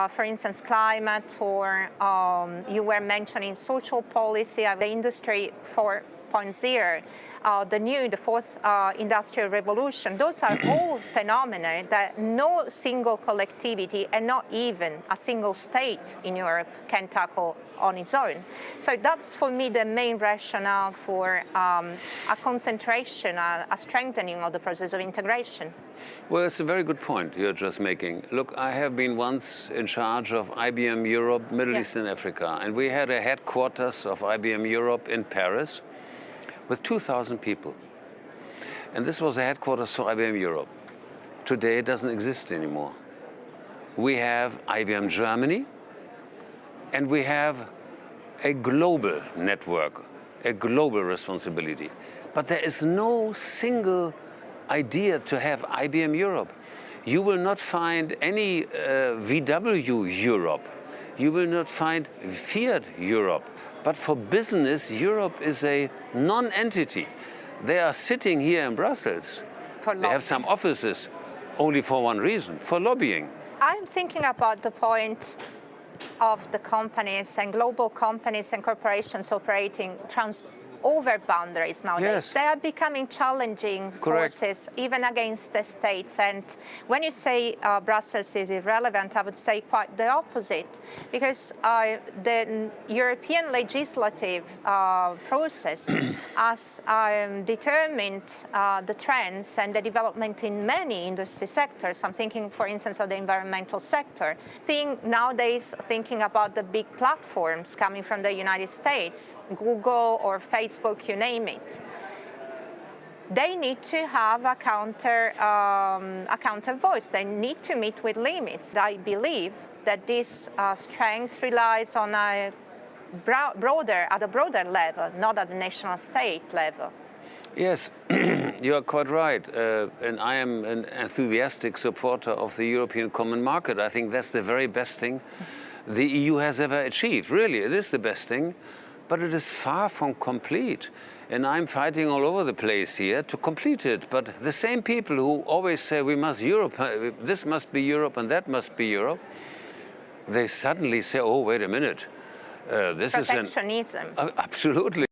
for instance, climate, or you were mentioning social policy, the Industry 4.0, the fourth industrial revolution. Those are all phenomena that no single collectivity and not even a single state in Europe can tackle on its own. So that's for me the main rationale for a concentration, a strengthening of the process of integration. Well, it's a very good point you're just making. Look, I have been once in charge of IBM Europe, Middle East and Africa, and we had a headquarters of IBM Europe in Paris with 2,000 people. And this was the headquarters for IBM Europe. Today it doesn't exist anymore. We have IBM Germany, and we have a global network, a global responsibility. But there is no single idea to have IBM Europe. You will not find any VW Europe. You will not find Fiat Europe. But for business, Europe is a non-entity. They are sitting here in Brussels. They have some offices only for one reason, for lobbying. I'm thinking about the point of the companies and global companies and corporations operating over boundaries nowadays. Yes. They are becoming challenging forces, even against the states. And when you say Brussels is irrelevant, I would say quite the opposite, because the European legislative process has determined the trends and the development in many industry sectors. I'm thinking, for instance, of the environmental sector. Nowadays, thinking about the big platforms coming from the United States, Google or Facebook, you name it. They need to have a counter voice. They need to meet with limits. I believe that this strength relies on a at a broader level, not at the national state level. Yes, you are quite right. And I am an enthusiastic supporter of the European Common Market. I think that's the very best thing the EU has ever achieved. Really, it is the best thing. But it is far from complete. And I'm fighting all over the place here to complete it. But the same people who always say we must Europe, this must be Europe and that must be Europe, they suddenly say, oh, wait a minute. This is protectionism. Absolutely.